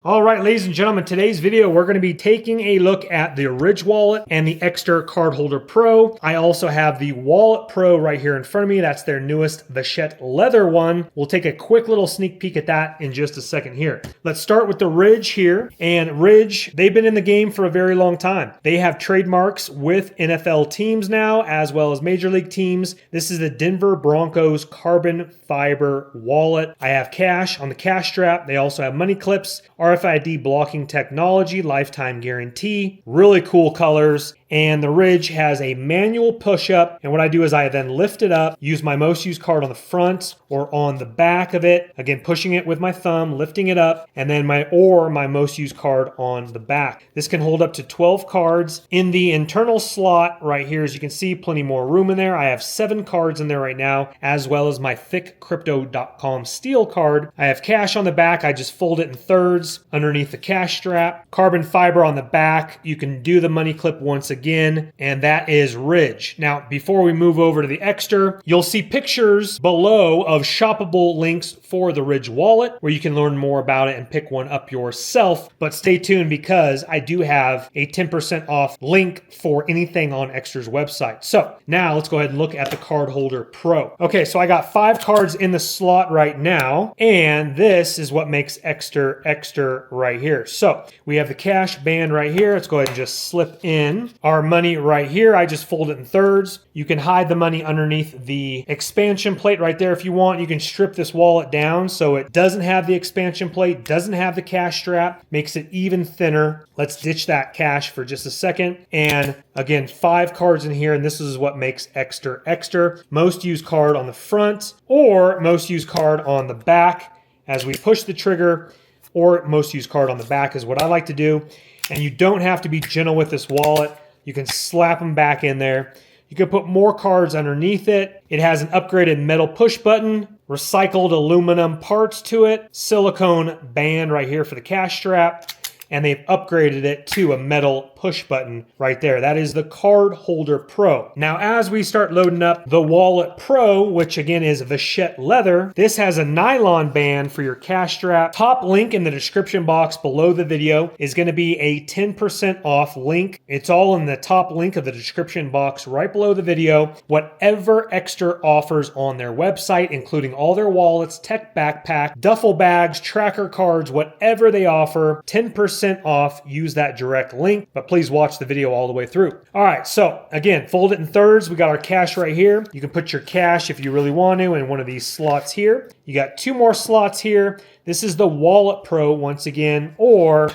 All right, ladies and gentlemen, today's video, we're going to be taking a look at the Ridge wallet and the Ekster Cardholder Pro. I also have the Wallet Pro right here in front of me. That's their newest Vachette leather one. We'll take a quick little sneak peek at that in just a second here. Let's start with the Ridge here. And Ridge, they've been in the game for a very long time. They have trademarks with NFL teams now, as well as Major League teams. This is the Denver Broncos carbon fiber wallet. I have cash on the cash strap. They also have money clips, RFID blocking technology, lifetime guarantee, really cool colors. And the Ridge has a manual push-up. And what I do is I then lift it up, use my most used card on the front or on the back of it. Again, pushing it with my thumb, lifting it up, and then my most used card on the back. This can hold up to 12 cards. In the internal slot right here, as you can see, plenty more room in there. I have 7 cards in there right now, as well as my thick crypto.com steel card. I have cash on the back. I just fold it in thirds underneath the cash strap. Carbon fiber on the back. You can do the money clip once again, and that is Ridge. Now, before we move over to the Ekster, you'll see pictures below of shoppable links for the Ridge wallet, where you can learn more about it and pick one up yourself. But stay tuned, because I do have a 10% off link for anything on Ekster's website. So now let's go ahead and look at the Cardholder Pro. Okay, so I got 5 cards in the slot right now, and this is what makes Ekster right here. So we have the cash band right here. Let's go ahead and just slip in our money right here. I just fold it in thirds. You can hide the money underneath the expansion plate right there if you want. You can strip this wallet down so it doesn't have the expansion plate, doesn't have the cash strap, makes it even thinner. Let's ditch that cash for just a second. And again, 5 cards in here, and this is what makes Ekster. Most used card on the front or most used card on the back as we push the trigger, or most used card on the back is what I like to do. And you don't have to be gentle with this wallet. You can slap them back in there. You can put more cards underneath it. It has an upgraded metal push button, recycled aluminum parts to it, silicone band right here for the cash strap, and they've upgraded it to a metal push button right there. That is the Cardholder Pro. Now, as we start loading up the Wallet Pro, which again is Vachette leather, this has a nylon band for your cash strap. Top link in the description box below the video is going to be a 10% off link. It's all in the top link of the description box right below the video. Whatever Ekster offers on their website, including all their wallets, tech backpack, duffel bags, tracker cards, whatever they offer, 10% off. Use that direct link, but please watch the video all the way through. All right, so again, fold it in thirds. We got our cash right here. You can put your cash, if you really want to, in one of these slots here. You got 2 more slots here. This is the Wallet Pro once again, or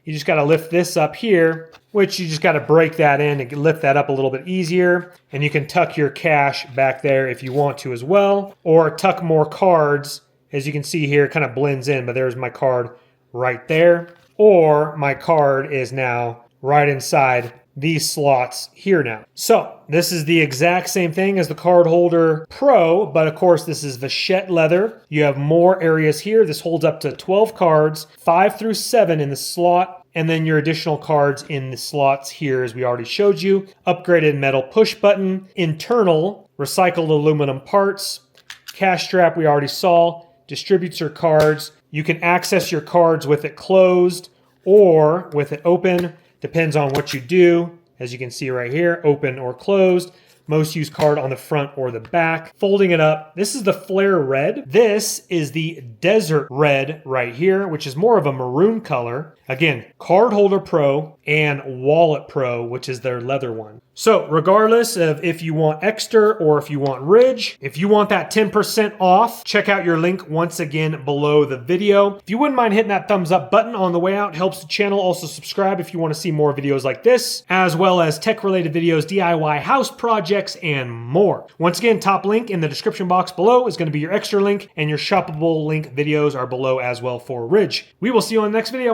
you just got to lift this up here, which you just got to break that in and lift that up a little bit easier. And you can tuck your cash back there if you want to as well, or tuck more cards. As you can see here, it kind of blends in, but there's my card right there. Or my card is now right inside these slots here now. So this is the exact same thing as the Cardholder Pro, but of course this is Vachette leather. You have more areas here. This holds up to 12 cards, 5 through 7 in the slot, and then your additional cards in the slots here, as we already showed you. Upgraded metal push button, internal recycled aluminum parts, cash strap we already saw, distributes your cards. You can access your cards with it closed or with it open. Depends on what you do. As you can see right here, open or closed. Most used card on the front or the back. Folding it up. This is the Flare Red. This is the Desert Red right here, which is more of a maroon color. Again, Cardholder Pro and Wallet Pro, which is their leather one. So regardless of if you want Ekster or if you want Ridge, if you want that 10% off, check out your link once again below the video. If you wouldn't mind hitting that thumbs up button on the way out, helps the channel. Also subscribe if you want to see more videos like this, as well as tech-related videos, DIY house projects, and more. Once again, top link in the description box below is going to be your Ekster link, and your shoppable link videos are below as well for Ridge. We will see you on the next video.